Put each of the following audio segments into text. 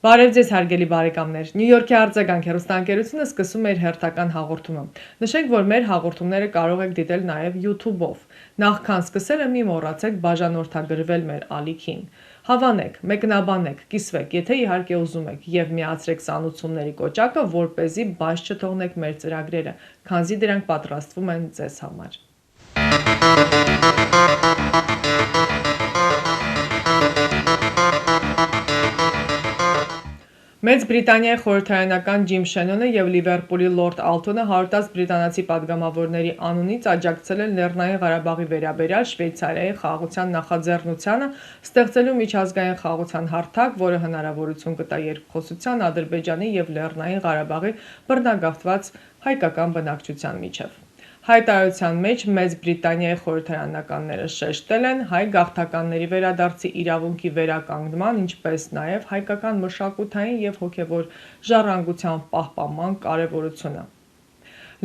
Բարև ձեզ հարգելի բարեկամներ, Նյու Յորքի արձագանք հեռուստաընկերությունը սկսում է իր հերթական հաղորդումը։ Նշենք, որ մեր հաղորդումները կարող եք դիտել նաև YouTube-ով։ Նախքան սկսելը մի մոռացեք բաժանորդագրվել մեր ալիքին։ Հավանեք, մեկնաբանեք, կիսվեք, եթե իհարկե ուզում եք, եւ միացրեք սանուցումների կոճակը, որ เป զի բաց չթողնեք մեր ծրագրերը, քանզի դրանք պատրաստվում են ձեզ համար։ Մեծ Բրիտանիայի խորհրդարանական Ջիմ Շենոնը եւ Լիվերպուլի Լորդ Ալթոնը 110 բրիտանացի падգամավորների անունից աջակցել են Լեռնային Ղարաբաղի վերաբերյալ Շվեյցարիայի խաղաղության նախաձեռնությանը, ստեղծելու միջազգային խաղաղության հարթակ, որը հնարավորություն կտա երկխոսության Ադրբեջանի եւ Լեռնային Ղարաբաղի բռնագաղթված հայկական բնակչության միջև։ Հայտարարության մեջ Մեծ Բրիտանիայի խորհրդարանականները շեշտել են հայ գաղթականների վերադարձի իրավունքի վերականգնման, ինչպես նաև հայկական մշակութային եւ հոգեվոր ժառանգության պահպանման կարեւորությունը։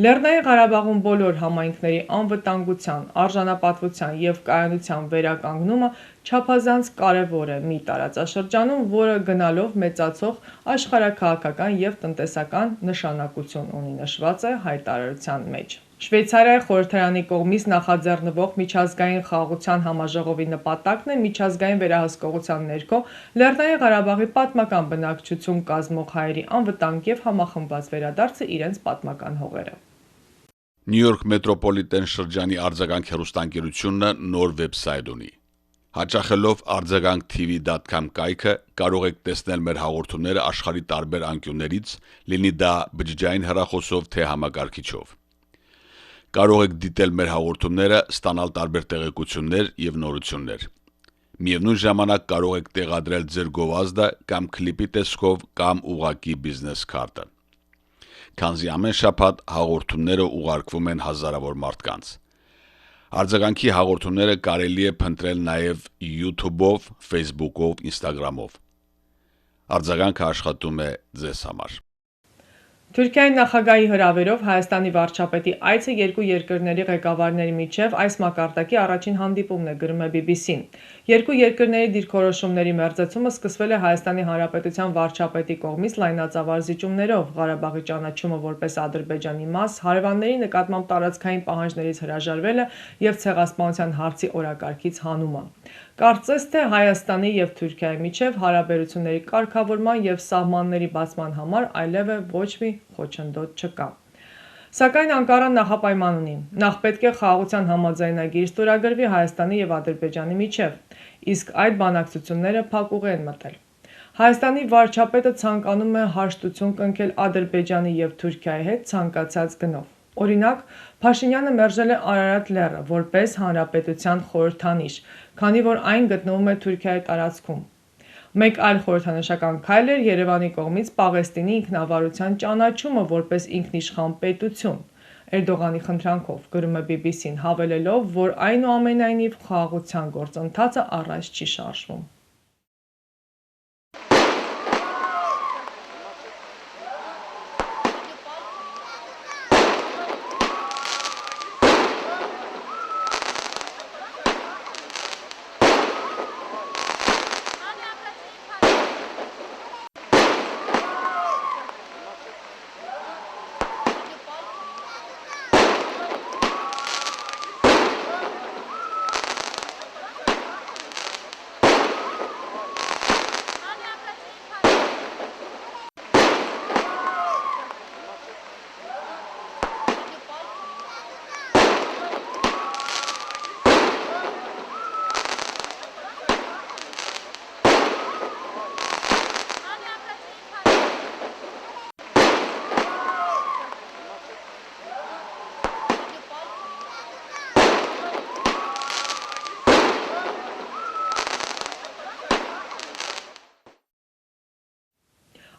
Լեռնային Ղարաբաղում բոլոր համայնքների անվտանգության, արժանապատվության եւ կայունության վերականգնումը չափազանց կարեւոր է մի տարածաշրջանում, որը գնալով մեծացող աշխարհաքաղաքական եւ տնտեսական նշանակություն ունի, նշված է հայտարարության մեջ։ Շվեյցարիայի խորհրդարանի կողմից նախաձեռնվող միջազգային խաղաղության համաժողովի նպատակն է միջազգային վերահսկողության ներքո Լեռնային Ղարաբաղի պատմական բնակչություն կազմող հայերի անվտանգ եւ համախմբված վերադարձը իրենց պատմական հողերը։ Նյու Յորք մետրոպոլիտեն շրջանի արձագանք հեռուստաընկերությունը նոր վեբսայթ ունի։ Հաճախելով արձագանk.tv.com կայքը կարող եք տեսնել մեր հաղորդումները աշխարհի տարբեր անկյուններից, լինի դա բջջային հեռախոսով թե համակարգիչով։ Կարող եք դիտել մեր հաղորդումները, ստանալ տարբեր տեղեկություններ եւ նորություններ։ Միևնույն ժամանակ կարող եք տեղադրել ձեր գովազդը կամ կլիպի տեսքով կամ ուղղակի բիզնես քարտը։ Քանզի ամեն շաբաթ հաղորդումները ուղարկվում են հազարավոր մարդկանց։ Արձագանքի հաղորդումները կարելի է փնտրել նաև YouTube-ով, Facebook-ով, Instagram-ով։ Արձագանքը աշխատում է ձեզ համար։ Թուրքիայի նախագահի հրավերով Հայաստանի վարչապետի այցը երկու երկրների ղեկավարների միջև այս մակարդակի առաջին հանդիպումն է, գրում է BBC-ն։ Երկու երկրների դիրքորոշումների մերձեցումը սկսվել է Հայաստանի Հանրապետության վարչապետի կողմից լայնածավալ զիջումներով, Ղարաբաղի ճանաչումը որպես Ադրբեջանի մաս, հարևանների նկատմամբ տարածքային պահանջներից հրաժարվելը եւ ցեղասպանության հարցի օրակարգից հանումը։ Կարծես թե Հայաստանի եւ Թուրքիայի միջև հարաբերությունների կարգավորման եւ սահմանների բացման համար այլևս ոչ մի խոչընդոտ չկա։ Սակայն Անկարան նախապայման ունի։ Նախ պետք է խաղաղության համաձայնագիր ստորագրվի Հայաստանի եւ Ադրբեջանի միջև, իսկ այդ բանակցությունները փակուղի են մտել։ Հայաստանի վարչապետը ցանկանում է հաշտություն կնքել Ադրբեջանի եւ Թուրքիայի հետ ցանկացած գնով։ Օրինակ, Փաշինյանը մերժել է Արարատ լեռը որպես հանրապետության խորհրդանիշ, քանի որ այն գտնվում է Թուրքիայի տարածքում։ Մեկ այլ խորհրդանշական քայլ էր Երևանի կողմից Պաղեստինի ինքնավարության ճանաչումը որպես ինքնիշխան պետություն։ Էրդողանի խնդրանքով, գրում է BBC-ն, հավելելով, որ այնուամենայնիվ խաղաղության գործընթացը առայժմ չի շարժվում։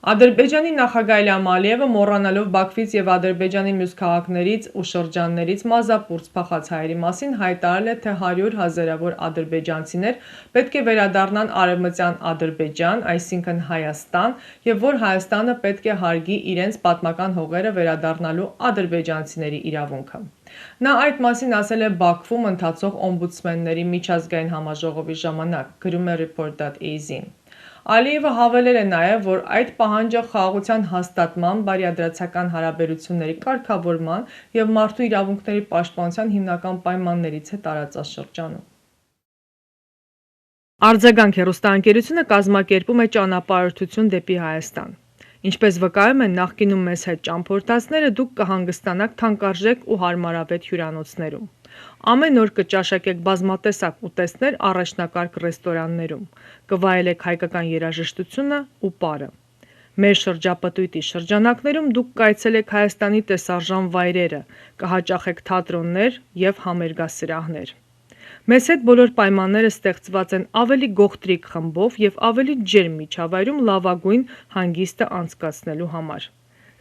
Ադրբեջանի նախագահ Իլհամ Ալիևը մոռանալով Բաքվից եւ Ադրբեջանի մյուս քաղաքներից ու շրջաններից մազապուրծ փախած հայերի մասին հայտարարել է, թե 100 հազարավոր ադրբեջանցիներ պետք է վերադառնան արևմտյան Ադրբեջան, այսինքն Հայաստան, եւ որ Հայաստանը պետք է հարգի իրենց պատմական հողերը վերադառնալու ադրբեջանցիների իրավունքը։ Նա այդ մասին ասել է Բաքվում ընթացող օմբուդսմենների միջազգային համաժողովի ժամանակ, գրում է Report.az-ին։ Ալիևը հավելել է նաև, որ այդ պահանջը խաղաղության հաստատման, բարիադրացական հարաբերությունների կարգավորման և մարդու իրավունքների պաշտպանության հիմնական պայմաններից է տարածաշրջանում։ Արձագանք հեռուստաընկերությունը կազմակերպում է ճանապարհորդություն դեպի Հայաստան։ Ինչպես վկայում են նախկինում մեզ հետ ճամփորդածները, դուք կհանգստանաք թանկարժեք ու հարմարավետ հյուրանոցներում։ Ամեն օր կճաշակեք բազմատեսակ ուտեստներ առաջնակարգ ռեստորաններում, կվայելեք հայկական երաժշտությունը ու պարը։ Մեր շրջապտույտի շրջանակներում դուք կայցելեք Հայաստանի տեսարժան վայրերը, կհաճախեք թատրոններ և համերգասրահներ։ Մեզ հետ բոլոր պայմանները ստեղծված են ավելի գողտրիկ խմբով և ավելի ջերմ միջավայրում լավագույն հանգիստը անցկացնելու համար։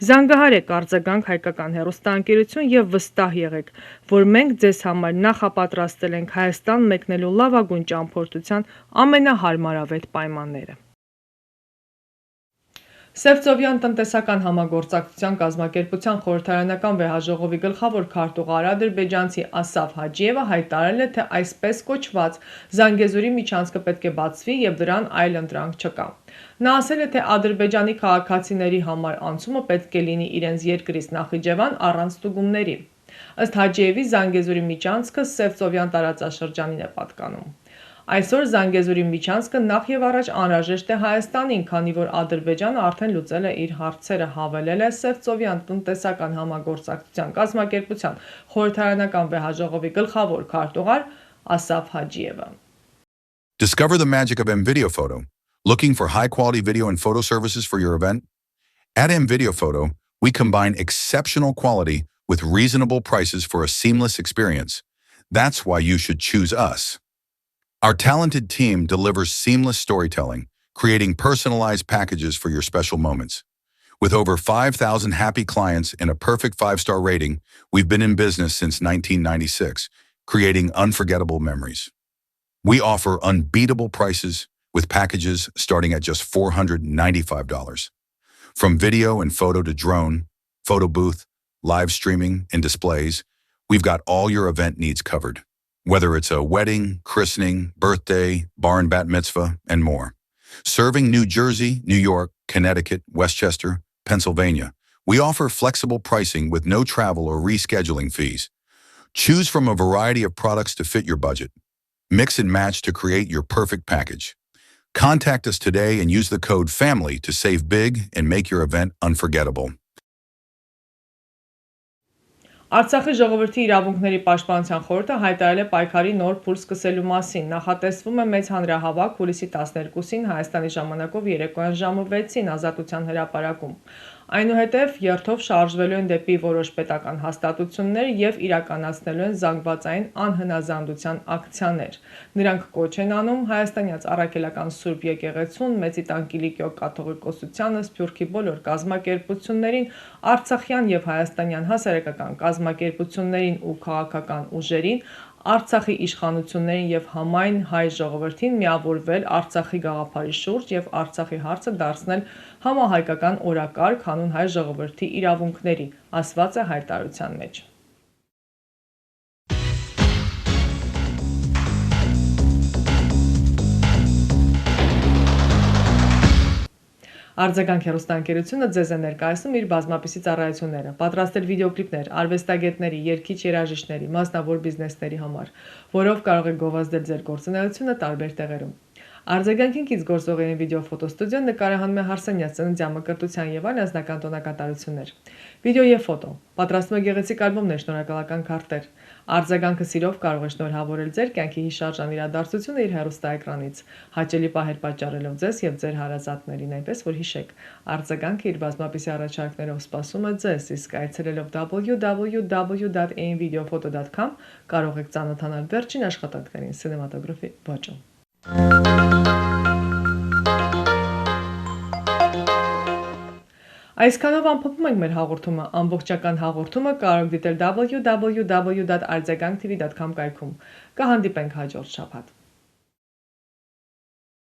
Զանգահարեք արձագանք հայկական հեռուստաընկերություն և վստահ եղեք, որ մենք ձեզ համար նախապատրաստել ենք Հայաստան մեկնելու լավագույն ճամփորդության ամենահարմարավետ պայմանները։ Սևծովյան տնտեսական համագործակցության կազմակերպության խորհրդարանական վեհաժողովի գլխավոր քարտուղար ադրբեջանցի Ասաֆ Հաջիևը հայտարարել է, թե այսպես կոչված Զանգեզուրի միջանցքը պետք է բացվի և դրան այլընտրանք չկա։ Նա ասել է, թե Ադրբեջանի քաղաքացիների համար անցումը պետք է լինի իրենց երկրից Նախիջևան առանց ստուգումների։ Ըստ Հաջիևի Զանգեզուրի միջանցքը Սևծովյան տարածաշրջանին է պատկանում։ Այսօր Զանգեզուրի միջանցքը նախ և առաջ անհրաժեշտ է Հայաստանին, քանի որ Ադրբեջանը արդեն լուծել է իր հարցերը, հավելել է Սևծովյան տնտեսական համագործակցության կազմակերպության խորհրդարանական վեհաժողովի գլխավոր քարտուղար Ասաֆ Հաջիևը։ Discover the magic of M-Video Photo. Looking for high-quality video and photo services for your event? At M-Video Photo, we combine exceptional quality with reasonable prices for a seamless experience. That's why you should choose us. Our talented team delivers seamless storytelling, creating personalized packages for your special moments. With over 5,000 happy clients and a perfect 5-star rating, we've been in business since 1996, creating unforgettable memories. We offer unbeatable prices with packages starting at just $495. From video and photo to drone, photo booth, live streaming, and displays, we've got all your event needs covered. Whether it's a wedding, christening, birthday, bar and bat mitzvah, and more. Serving New Jersey, New York, Connecticut, Westchester, Pennsylvania, we offer flexible pricing with no travel or rescheduling fees. Choose from a variety of products to fit your budget. Mix and match to create your perfect package. Contact us today and use the code FAMILY to save big and make your event unforgettable. Արցախի ժողովրդի իրավունքների պաշտպանության խորհուրդը հայտարարել է պայքարի նոր փուլ սկսելու մասին։ Նախատեսվում է մեծ հանրահավաք հուլիսի 12-ին Հայաստանի ժամանակով երեկոյան ժամը 6-ին Ազատության հրապարակում։ Այնուհետև երթով շարժվելու են դեպի որոշ պետական հաստատություններ և իրականացնելու են զանգվածային անհնազանդության ակցիաներ։ Նրանք կոչ են անում հայաստանյաց առաքելական Սուրբ եկեղեցուն, Մեծի տան Կիլիկիո կաթողիկոսությանը, Սփյուռքի բոլոր կազմակերպություններին, արցախյան և հայաստանյան հասարակական կազմակերպություններին ու քաղաքական ուժերին, Արցախի իշխանություններին և համայն հայ ժողովրդին միավորվել Արցախի գաղափարի շուրջ և Արցախի հարցը դարձնել համահայկական օրակարգ հանուն հայ ժողովրդի իրավունքների, ասված է հայտարարության մեջ։ Արձագանք հեռուստաընկերությունը ձեզ է ներկայացնում իր բազմապիսի ծառայությունները, պատրաստել վիդեոկլիպներ արվեստագետների, երգիչ երաժիշտների, մասնավոր բիզնեսների համար, որով կարող եք գովազդել ձեր գործունեությունը տարբեր տեղերում։ Արձագանքին կից գործողային վիդեո ֆոտոստուդիոն նկարահանում է հարսանյաց ծննդյան մկրտության եւ այլ անձնական տոնակատարություններ։ Վիդեո եւ ֆոտո։ Պատրաստում է գեղեցիկ ալբոմներ, շնորհակալական քարտեր։ Արձագանքը սիրով կարող է շնորհավորել ձեր կյանքի հիշարժան իրադարձությունը իր հեռուստաէկրանից, հաճելի պահեր պատճառելով ձեզ եւ ձեր հարազատներին, այնպես որ հիշեք, արձագանքը իր բազմապիսի առաջարկներով սպասում է ձեզ, իսկ այցելելով www.amvideophoto.com կարող եք ծանոթանալ վերջին աշխատանքներին սինեմատոգրաֆի ոճում։ Այսքանով ամփոփում ենք մեր հաղորդումը, ամբողջական հաղորդումը կարող դիտել www.արձագանktv.com կայքում։ Կհանդիպենք հաջորդ շաբաթ։